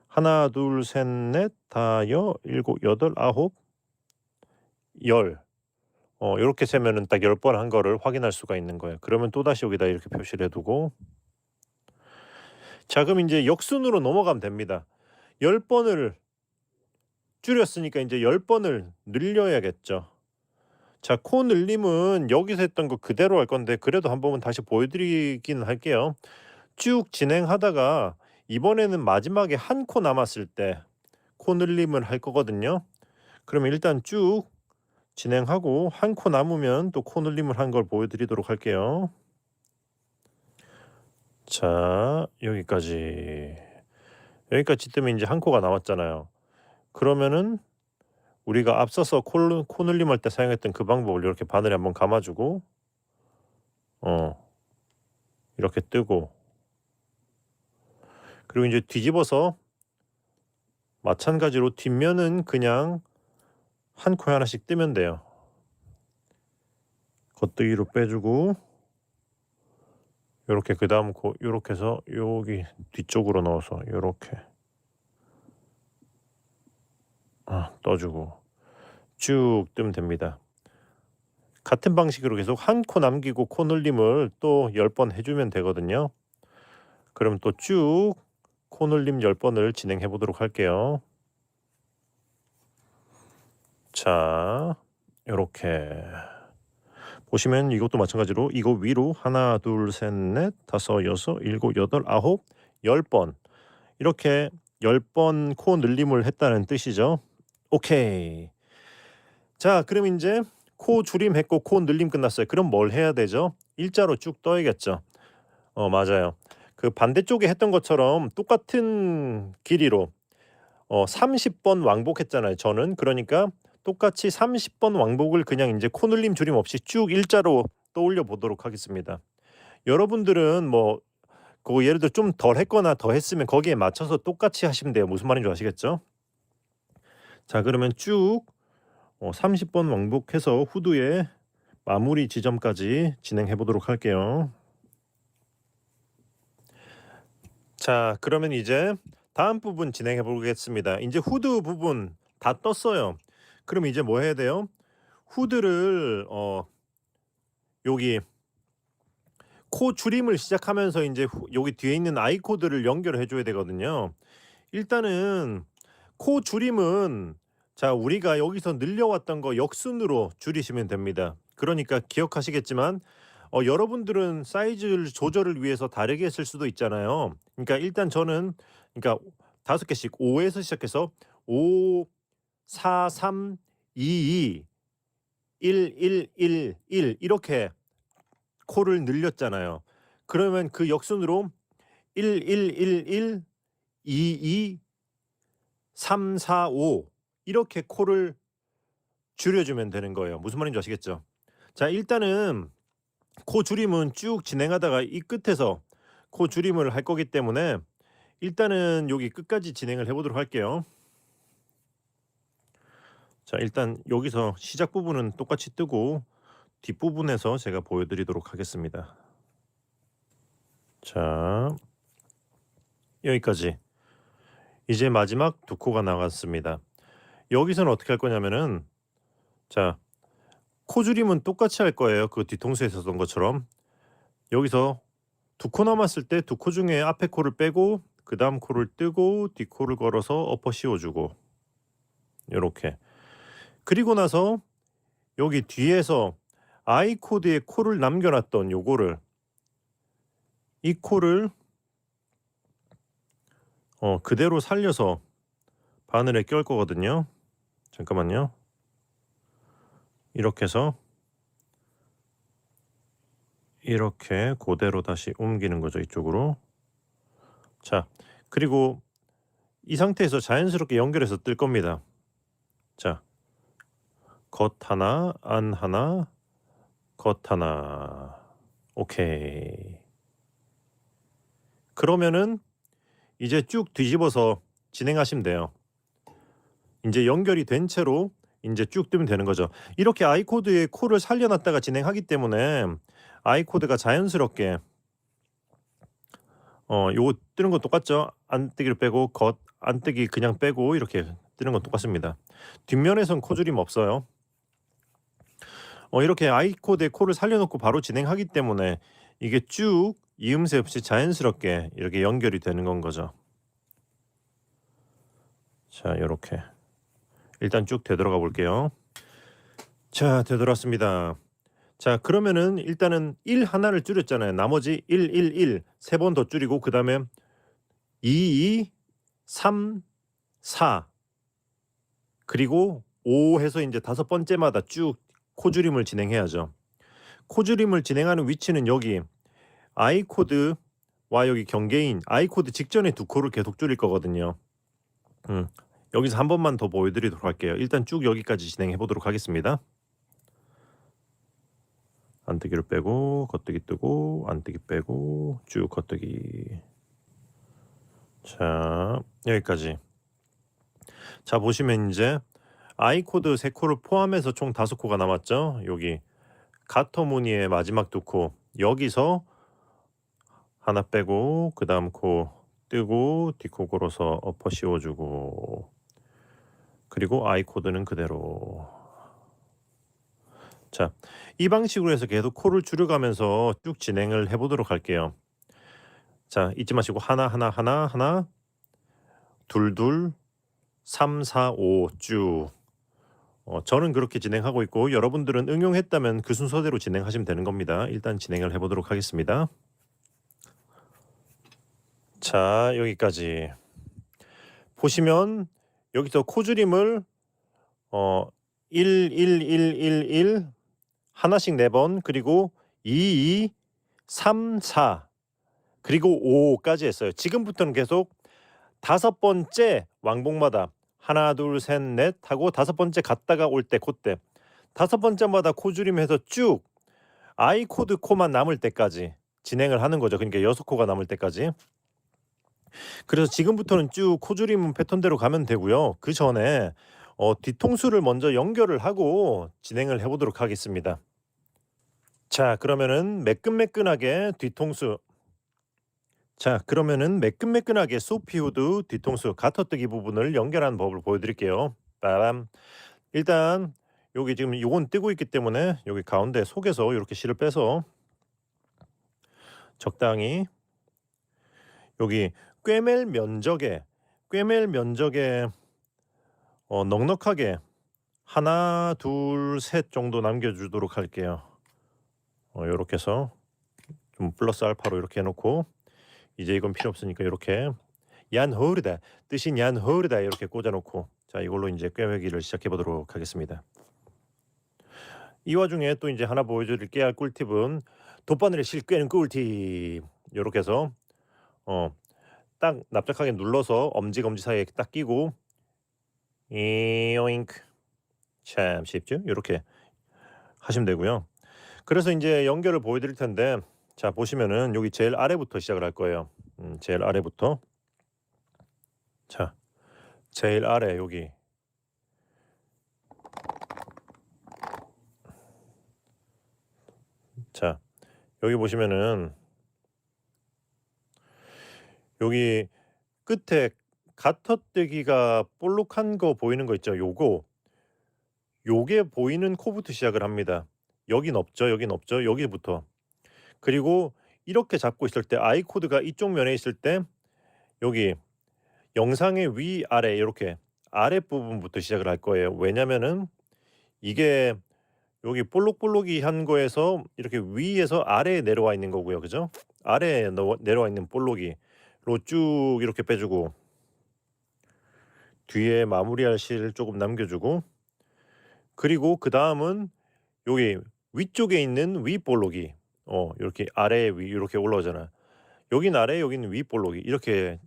하나, 둘, 셋, 넷, 다여, 일곱, 여덟, 아홉, 열. 이렇게 세면은 딱 10번 한 거를 확인할 수가 있는 거예요. 그러면 또다시 여기다 이렇게 표시를 해두고, 자, 그럼 이제 역순으로 넘어가면 됩니다. 10번을 줄였으니까 이제 10번을 늘려야겠죠. 자, 코 늘림은 여기서 했던 거 그대로 할 건데 그래도 한 번은 다시 보여드리긴 할게요. 쭉 진행하다가 이번에는 마지막에 한 코 남았을 때 코 늘림을 할 거거든요. 그러면 일단 쭉 진행하고 한 코 남으면 또 코 늘림을 한 걸 보여드리도록 할게요. 자, 여기까지 뜨면 이제 한 코가 남았잖아요. 그러면은 우리가 앞서서 코 늘림할 때 사용했던 그 방법을 이렇게 바늘에 한번 감아주고 이렇게 뜨고, 그리고 이제 뒤집어서 마찬가지로 뒷면은 그냥 한 코에 하나씩 뜨면 돼요. 겉뜨기로 빼주고 요렇게, 그 다음 코 요렇게 해서 여기 뒤쪽으로 넣어서 요렇게 떠주고 쭉 뜨면 됩니다. 같은 방식으로 계속 한 코 남기고 코 늘림을 또 10번 해주면 되거든요. 그럼 또 쭉 코 늘림 10번을 진행해 보도록 할게요. 자, 요렇게 보시면 이것도 마찬가지로 이거 위로 하나, 둘, 셋, 넷, 다섯, 여섯, 일곱, 여덟, 아홉, 10번 이렇게 10번 코 늘림을 했다는 뜻이죠. 오케이. 자, 그럼 이제 코 줄임 했고 코 늘림 끝났어요. 그럼 뭘 해야 되죠? 일자로 쭉 떠야겠죠. 맞아요. 그 반대쪽에 했던 것처럼 똑같은 길이로 30번 왕복했잖아요. 저는 그러니까 똑같이 30번 왕복을 그냥 이제 코 늘림 줄임 없이 쭉 일자로 떠올려 보도록 하겠습니다. 여러분들은 뭐 그거 예를 들어 좀 덜 했거나 더 했으면 거기에 맞춰서 똑같이 하시면 돼요. 무슨 말인지 아시겠죠? 자, 그러면 쭉 30번 왕복해서 후두의 마무리 지점까지 진행해 보도록 할게요. 자, 그러면 이제 다음 부분 진행해 보겠습니다. 이제 후드 부분 다 떴어요. 그럼 이제 뭐 해야 돼요? 후드를 여기 코 줄임을 시작하면서 이제 여기 뒤에 있는 아이 코드를 연결해 줘야 되거든요. 일단은 코 줄임은, 자, 우리가 여기서 늘려왔던 거 역순으로 줄이시면 됩니다. 그러니까 기억하시겠지만 여러분들은 사이즈 조절을 위해서 다르게 쓸 수도 있잖아요. 그러니까 일단 저는, 그러니까 5개씩 5에서 시작해서 5, 4, 3, 2, 2, 1, 1, 1, 1 이렇게 코를 늘렸잖아요. 그러면 그 역순으로 1, 1, 1, 1, 2, 2, 3, 4, 5 이렇게 코를 줄여주면 되는 거예요. 무슨 말인지 아시겠죠? 자, 일단은 코 줄임은 쭉 진행하다가 이 끝에서 코 줄임을 할 거기 때문에 일단은 여기 끝까지 진행을 해보도록 할게요. 자, 일단 여기서 시작 부분은 똑같이 뜨고 뒷부분에서 제가 보여드리도록 하겠습니다. 자, 여기까지. 이제 마지막 두 코가 나갔습니다. 여기서는 어떻게 할 거냐면은, 자, 코 줄임은 똑같이 할 거예요. 그 뒤통수에서 했던 것처럼. 여기서 두 코 남았을 때 두 코 중에 앞에 코를 빼고 그 다음 코를 뜨고 뒷코를 걸어서 엎어 씌워주고 요렇게. 그리고 나서 여기 뒤에서 I 코드에 코를 남겨놨던 요거를, 이 코를 그대로 살려서 바늘에 껴올 거거든요. 잠깐만요. 이렇게 해서 이렇게 그대로 다시 옮기는 거죠, 이쪽으로. 자, 그리고 이 상태에서 자연스럽게 연결해서 뜰 겁니다. 자, 겉 하나, 안 하나, 겉 하나. 오케이. 그러면은 이제 쭉 뒤집어서 진행하시면 돼요. 이제 연결이 된 채로 이제 쭉 뜨면 되는 거죠. 이렇게 아이코드에 코를 살려놨다가 진행하기 때문에 아이코드가 자연스럽게 요거 뜨는 건 똑같죠. 안뜨기를 빼고 겉 안뜨기 그냥 빼고 이렇게 뜨는 건 똑같습니다. 뒷면에선 코줄임 없어요. 이렇게 아이코드에 코를 살려놓고 바로 진행하기 때문에 이게 쭉 이음새 없이 자연스럽게 이렇게 연결이 되는 건 거죠. 자, 요렇게 일단 쭉 되돌아가 볼게요. 자, 되돌았습니다. 자, 그러면은 일단은 1 하나를 줄였잖아요. 나머지 1, 1, 1 세 번 더 줄이고 그다음에 2, 2, 3, 4 그리고 5 해서 이제 다섯 번째마다 쭉 코줄임을 진행해야죠. 코줄임을 진행하는 위치는 여기 아이코드와 여기 경계인 아이코드 직전에 두 코를 계속 줄일 거거든요. 여기서 한 번만 더 보여드리도록 할게요. 일단 쭉 여기까지 진행해 보도록 하겠습니다. 안뜨기를 빼고 겉뜨기 뜨고 안뜨기 빼고 쭉 겉뜨기. 자, 여기까지. 자, 보시면 이제 아이코드 3코를 포함해서 총 5코가 남았죠. 여기 가터 무늬의 마지막 2코 여기서 하나 빼고 그 다음 코 뜨고 뒷코 걸어서 엎어 씌워주고 그리고 아이코드는 그대로. 자, 이 방식으로 해서 계속 코를 줄여가면서 쭉 진행을 해보도록 할게요. 자, 잊지 마시고 하나 하나 하나 하나 둘 둘 3 4 5 쭉. 저는 그렇게 진행하고 있고 여러분들은 응용했다면 그 순서대로 진행하시면 되는 겁니다. 일단 진행을 해보도록 하겠습니다. 자, 여기까지 보시면 여기서 코줄임을 1, 1, 1, 1, 1 하나씩 4번 그리고 2, 2, 3, 4 그리고 5까지 했어요. 지금부터는 계속 5번째 왕복마다 하나 둘 셋 넷 하고 5번째 갔다가 올 때 그때 5번째마다 코줄임 해서 쭉 아이코드 코만 남을 때까지 진행을 하는 거죠. 그러니까 6코가 남을 때까지. 그래서 지금부터는 쭉 코줄임 패턴대로 가면 되고요. 그 전에 뒤통수를 먼저 연결을 하고 진행을 해보도록 하겠습니다. 자, 그러면은 매끈매끈하게 뒤통수. 자, 그러면은 매끈매끈하게 소피우드 뒤통수 가터뜨기 부분을 연결하는 법을 보여드릴게요. 빠람. 일단 여기 지금 요건 뜨고 있기 때문에 여기 가운데 속에서 이렇게 실을 빼서 적당히 여기 꿰맬 면적에 넉넉하게 하나 둘 셋 정도 남겨주도록 할게요. 요렇게 해서 좀 플러스 알파로 이렇게 해놓고 이제 이건 필요 없으니까 이렇게 얀호르다 뜻인 얀호르다 이렇게 꽂아놓고 자, 이걸로 이제 꿰매기를 시작해 보도록 하겠습니다. 이 와중에 또 이제 하나 보여드릴 깨알 꿀팁은 돗바늘에 실 꿰는 꿀팁. 이렇게 해서 딱 납작하게 눌러서 엄지 검지 사이에 딱 끼고 이잉크 참 쉽죠? 이렇게 하시면 되고요. 그래서 이제 연결을 보여드릴 텐데 자, 보시면은 여기 제일 아래부터 시작을 할 거예요. 제일 아래부터. 자, 제일 아래 여기 자, 여기 보시면은 여기 끝에 가터뜨기가 볼록한 거 보이는 거 있죠? 요게 보이는 코부터 시작을 합니다. 여긴 없죠. 여긴 없죠. 여기부터. 그리고 이렇게 잡고 있을 때 아이코드가 이쪽 면에 있을 때 여기 영상의 위아래 이렇게 아랫부분부터 시작을 할 거예요. 왜냐면은 이게 여기 볼록볼록이한 거에서 이렇게 위에서 아래에 내려와 있는 거고요. 그죠? 아래에 내려와 있는 볼록이로 쭉 이렇게 빼주고 뒤에 마무리할 실 조금 남겨주고 그리고 그 다음은 여기 위쪽에 있는 윗볼록이 이렇게 아래에 위 이렇게 올라오잖아. 여긴 아래 여기는 윗볼록이 이렇게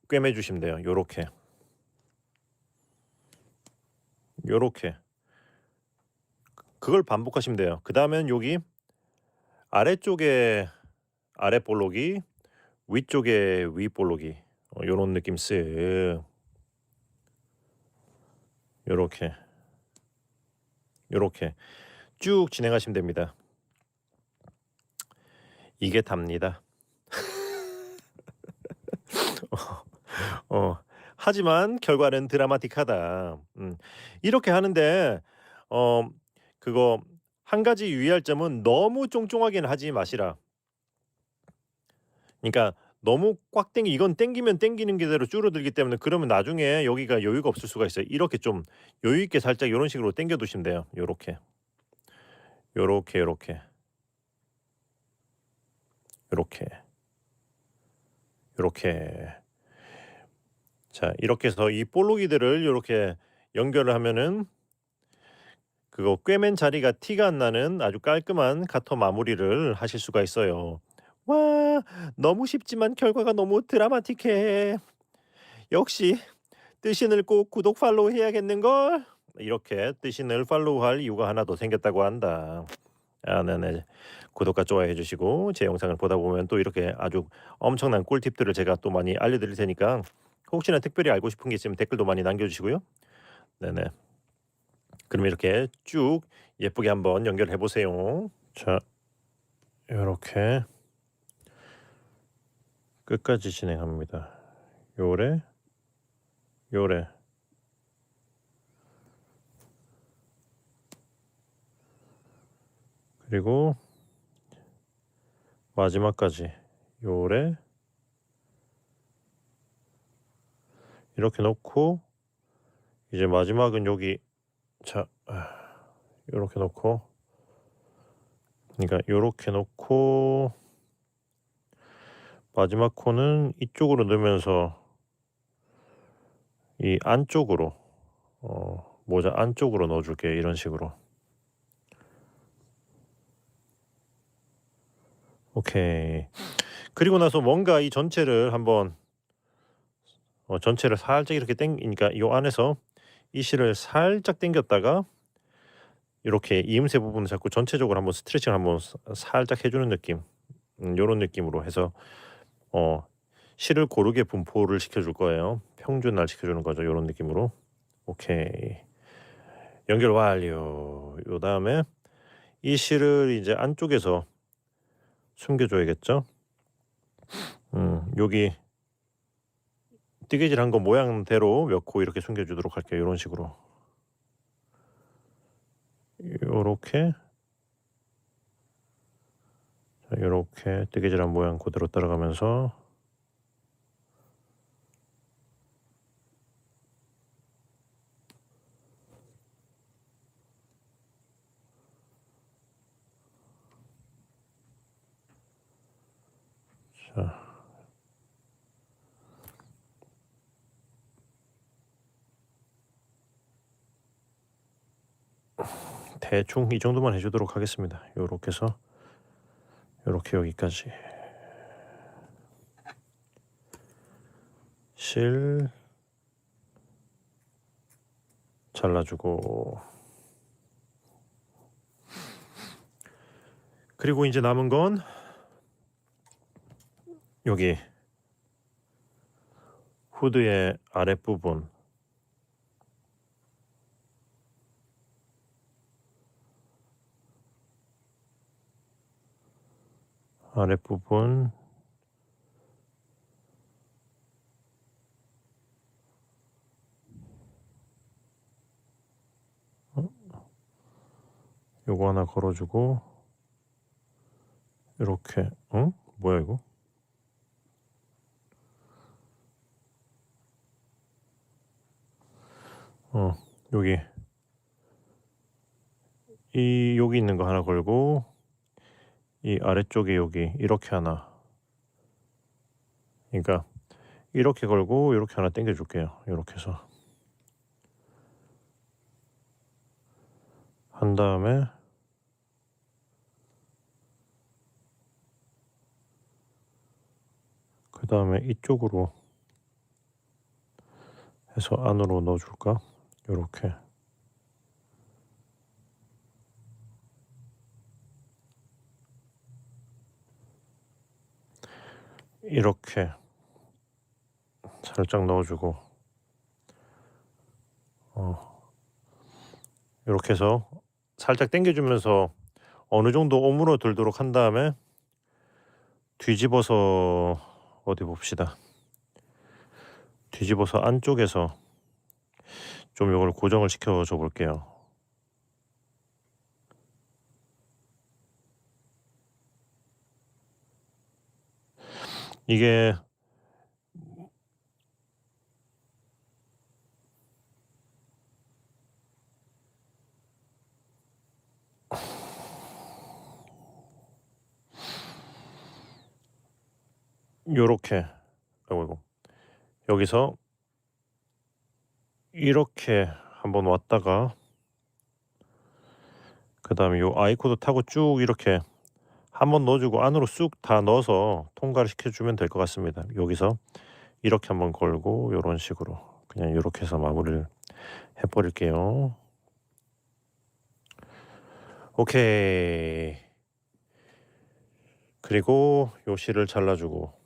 꿰매 주시면 돼요. 요렇게 그걸 반복하시면 돼요. 그 다음엔 여기 아래쪽에 아랫볼록이 위쪽에 윗볼록이 요런 느낌 쓱 요렇게 요렇게 쭉 진행하시면 됩니다. 이게 답니다. 하지만 결과는 드라마틱하다. 이렇게 하는데 어 그거 한 가지 유의할 점은 너무 쫑쫑하게는 하지 마시라. 그러니까 너무 꽉 땡기 이건 땡기면 땡기는 게대로 줄어들기 때문에 그러면 나중에 여기가 여유가 없을 수가 있어요. 이렇게 좀 여유 있게 살짝 요런 식으로 당겨 두시면 돼요. 요렇게. 요렇게, 요렇게. 요렇게. 요렇게. 자, 이렇게 해서 이 볼록이들을 요렇게 연결을 하면은 그거 꿰맨 자리가 티가 안 나는 아주 깔끔한 가터 마무리를 하실 수가 있어요. 와, 너무 쉽지만 결과가 너무 드라마틱해. 역시 뜨신을 꼭 구독 팔로우 해야겠는걸? 이렇게 뜨신을 팔로우할 이유가 하나 더 생겼다고 한다. 아, 네네. 구독과 좋아요 해주시고 제 영상을 보다 보면 또 이렇게 아주 엄청난 꿀팁들을 제가 또 많이 알려드릴 테니까 혹시나 특별히 알고 싶은 게 있으면 댓글도 많이 남겨주시고요. 네네. 그럼 이렇게 쭉 예쁘게 한번 연결해 보세요. 자, 이렇게 끝까지 진행합니다. 요래, 요래. 그리고 마지막까지 요래. 이렇게 놓고 이제 마지막은 여기 자 요렇게 놓고 그러니까 요렇게 놓고 마지막 코는 이쪽으로 넣으면서 이 안쪽으로 모자 안쪽으로 넣어줄게요. 이런 식으로. 오케이. 그리고 나서 뭔가 이 전체를 한번 전체를 살짝 이렇게 그러니까 이 안에서 이 실을 살짝 당겼다가 이렇게 이음새 부분을 잡고 전체적으로 한번 스트레칭을 한번 살짝 해주는 느낌. 요런 느낌으로 해서 실을 고르게 분포를 시켜줄 거예요. 평준화를 시켜주는 거죠. 요런 느낌으로. 오케이. 연결 완료. 요 다음에 이 실을 이제 안쪽에서 숨겨줘야겠죠. 여기 뜨개질한 거 모양대로 몇 코 이렇게 숨겨주도록 할게요. 이런 식으로. 요렇게 요렇게 뜨개질한 모양 그대로 따라가면서 자 대충 이 정도만 해주도록 하겠습니다. 요렇게 해서 요렇게 여기까지 실 잘라주고 그리고 이제 남은 건 여기 후드의 아랫부분 아랫부분 요거 하나 걸어주고 이렇게 뭐야 이거 여기 여기 있는 거 하나 걸고 이 아래쪽에 여기 이렇게 하나 그러니까 이렇게 걸고 이렇게 하나 당겨 줄게요. 이렇게 해서 한 다음에 그 다음에 이쪽으로 해서 안으로 넣어줄까? 요렇게 이렇게 살짝 넣어주고 이렇게 해서 살짝 당겨주면서 어느 정도 오므러들도록 한 다음에 뒤집어서 어디 봅시다. 뒤집어서 안쪽에서 좀 이걸 고정을 시켜줘 볼게요. 이게 요렇게 아이고 여기서 이렇게 한번 왔다가 그 다음에 요 아이코드 타고 쭉 이렇게 한번 넣어주고 안으로 쑥 다 넣어서 통과를 시켜주면 될 것 같습니다. 여기서 이렇게 한번 걸고 요런 식으로 그냥 이렇게 해서 마무리를 해버릴게요. 오케이. 그리고 요 실을 잘라주고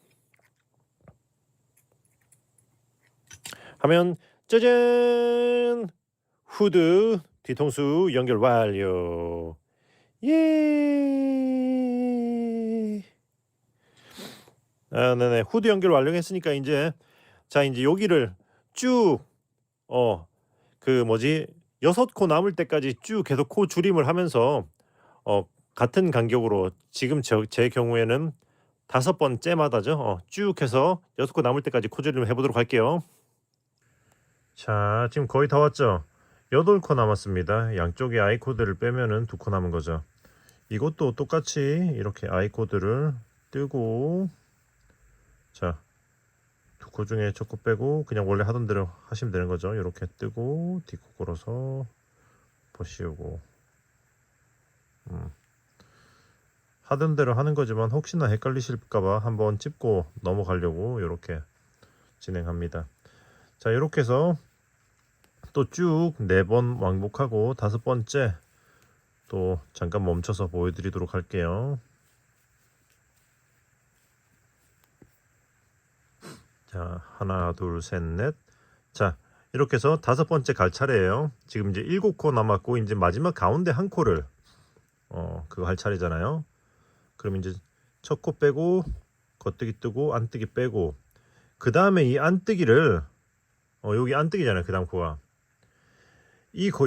하면 짜잔! 후드 뒤통수 연결 완료. 예. 아, 네네. 후드 연결 완료했으니까 이제 자 이제 여기를 쭉 그 뭐지 6코 남을 때까지 쭉 계속 코 줄임을 하면서 같은 간격으로 지금 제 경우에는 5번째마다죠. 쭉 해서 6코 남을 때까지 코 줄임을 해보도록 할게요. 자 지금 거의 다 왔죠. 8코 남았습니다. 양쪽에 아이코드를 빼면은 2코 남은 거죠. 이것도 똑같이 이렇게 아이코드를 뜨고 자 2코 중에 첫 코 빼고 그냥 원래 하던 대로 하시면 되는 거죠. 이렇게 뜨고 뒷코 걸어서 보시고 하던 대로 하는 거지만 혹시나 헷갈리실까봐 한번 찝고 넘어가려고 이렇게 진행합니다. 자 이렇게 해서 또 쭉 4번 왕복하고 5번째 또 잠깐 멈춰서 보여드리도록 할게요. 자 하나 둘 셋 넷. 자 이렇게 해서 5번째 갈 차례예요. 지금 이제 7코 남았고 이제 마지막 가운데 한 코를 그거 할 차례잖아요. 그럼 이제 첫 코 빼고 겉뜨기 뜨고 안뜨기 빼고 그 다음에 이 안뜨기를 여기 안뜨기잖아요. 그 다음 코가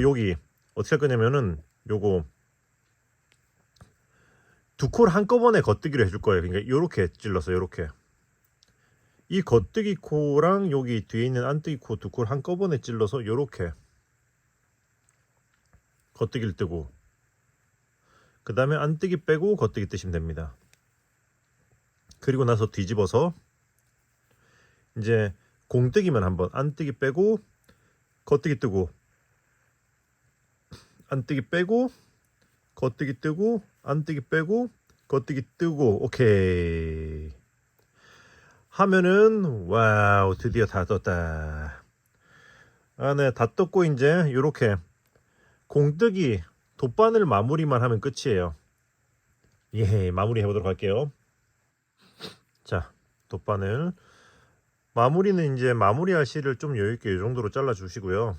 여기 어떻게 할 거냐면은 요거 2코를 한꺼번에 겉뜨기로 해줄 거예요. 그러니까 요렇게 찔러서 요렇게 이 겉뜨기 코랑 여기 뒤에 있는 안뜨기 코 2코를 한꺼번에 찔러서 요렇게 겉뜨기를 뜨고 그 다음에 안뜨기 빼고 겉뜨기 뜨시면 됩니다. 그리고 나서 뒤집어서 이제 공뜨기만 한번 안뜨기 빼고 겉뜨기 뜨고 안뜨기 빼고 겉뜨기 뜨고 안뜨기 빼고 겉뜨기 뜨고 오케이 하면은 와우 드디어 다 떴다. 네, 다 떴고 이제 요렇게 공뜨기 돗바늘 마무리만 하면 끝이에요. 예, 마무리 해보도록 할게요. 자, 돗바늘 마무리는 이제 마무리할 실을 좀 여유있게 이 정도로 잘라 주시고요.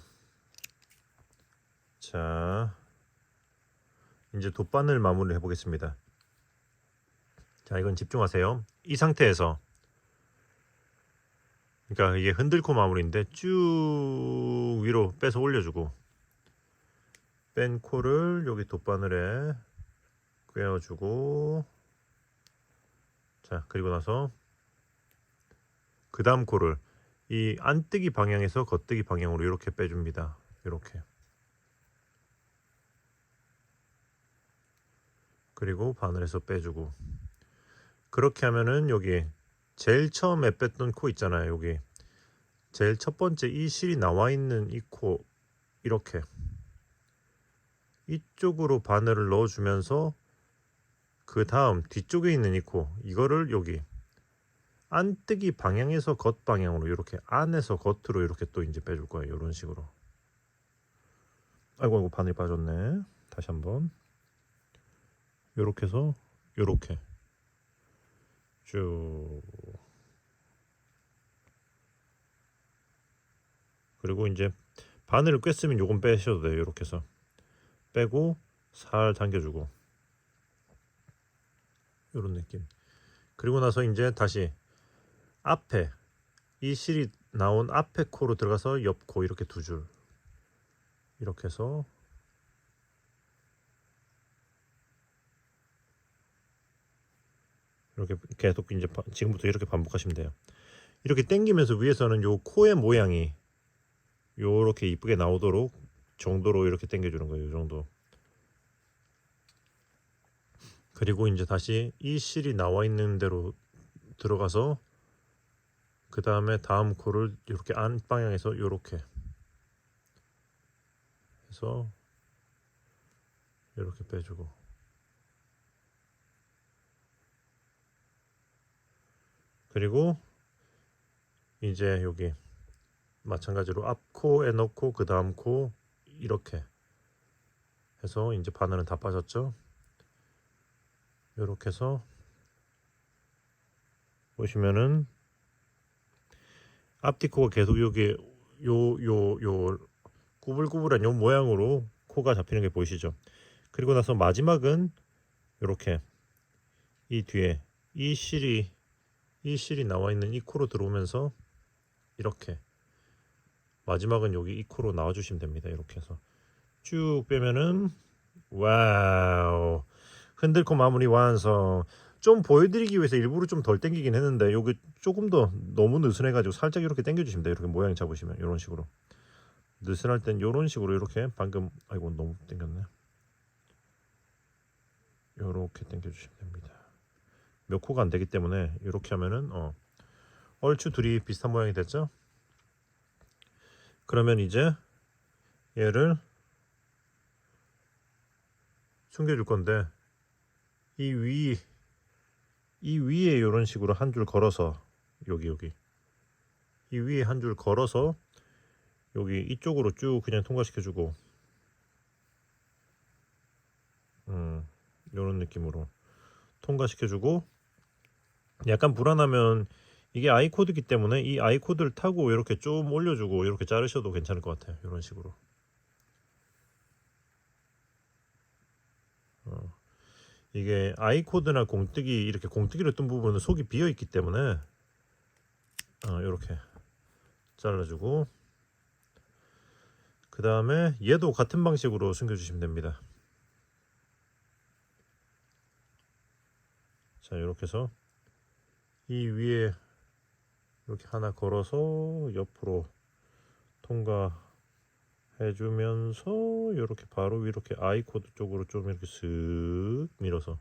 자, 이제 돗바늘 마무리를 해보겠습니다. 자, 이건 집중하세요. 이 상태에서 그러니까 이게 흔들코 마무리인데 쭉 위로 빼서 올려주고 뺀 코를 여기 돗바늘에 꿰어주고 자 그리고 나서 그 다음 코를 이 안뜨기 방향에서 겉뜨기 방향으로 이렇게 빼줍니다. 이렇게 그리고 바늘에서 빼주고 그렇게 하면은 여기 제일 처음에 뺐던 코 있잖아요. 여기 제일 첫 번째 이 실이 나와 있는 이 코 이렇게 이쪽으로 바늘을 넣어주면서 그 다음 뒤쪽에 있는 이 코 이거를 여기 안뜨기 방향에서 겉 방향으로 이렇게 안에서 겉으로 이렇게 또 이제 빼줄 거예요. 이런 식으로. 아이고 바늘이 빠졌네. 다시 한번 이렇게 해서 이렇게 쭉 그리고 이제 바늘을 꿰으면 요건 빼셔도 돼요. 이렇게 해서 빼고 살 당겨주고 요런 느낌. 그리고 나서 이제 다시 앞에 이 실이 나온 앞에 코로 들어가서 옆 코 이렇게 두 줄 이렇게 해서 이렇게 계속 이제 지금부터 이렇게 반복하시면 돼요. 이렇게 당기면서 위에서는 요 코의 모양이 요렇게 이쁘게 나오도록 정도로 이렇게 당겨주는 거예요. 이 정도. 그리고 이제 다시 이 실이 나와 있는 대로 들어가서 그 다음에 다음 코를 이렇게 안 방향에서 이렇게 해서 이렇게 빼주고 그리고 이제 여기 마찬가지로 앞 코에 넣고 그 다음 코 이렇게 해서 이제 바늘은 다 빠졌죠. 이렇게 해서 보시면은 앞뒤 코가 계속 여기 요 구불구불한 요 모양으로 코가 잡히는 게 보이시죠? 그리고 나서 마지막은 이렇게 이 뒤에 이 실이 나와 있는 이 코로 들어오면서 이렇게 마지막은 여기 이 코로 나와 주시면 됩니다. 이렇게 해서 쭉 빼면은 와우, 흔들코 마무리 완성. 좀 보여드리기 위해서 일부러 좀 덜 당기긴 했는데 여기 조금 더 너무 느슨해가지고 살짝 이렇게 당겨주시면 돼요. 이렇게 모양 잡으시면 이런 식으로 느슨할 땐 이런 식으로 이렇게 방금 아이고 너무 당겼네. 이렇게 당겨주시면 됩니다. 몇 코가 안 되기 때문에 이렇게 하면은 얼추 둘이 비슷한 모양이 됐죠. 그러면 이제 얘를 숨겨줄 건데 이 위에 이런 식으로 한 줄 걸어서 여기 이 위에 한 줄 걸어서 여기 이쪽으로 쭉 그냥 통과시켜주고 이런 느낌으로 통과시켜주고 약간 불안하면 이게 아이 코드이기 때문에 이 아이 코드를 타고 이렇게 좀 올려주고 이렇게 자르셔도 괜찮을 것 같아요. 이런 식으로. 이게 아이 코드나 공뜨기 이렇게 공뜨기를 뜬 부분은 속이 비어 있기 때문에 이렇게 잘라주고 그 다음에 얘도 같은 방식으로 숨겨주시면 됩니다. 자, 이렇게 해서 이 위에 이렇게 하나 걸어서 옆으로 통과해주면서 이렇게 바로 이렇게 아이 코드 쪽으로 좀 이렇게 슥 밀어서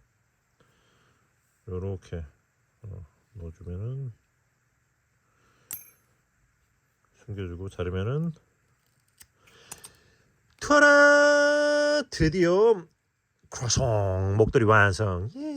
이렇게 넣어주면은 숨겨주고 자르면은 투하라 드디어 크로송 목도리 완성. 예.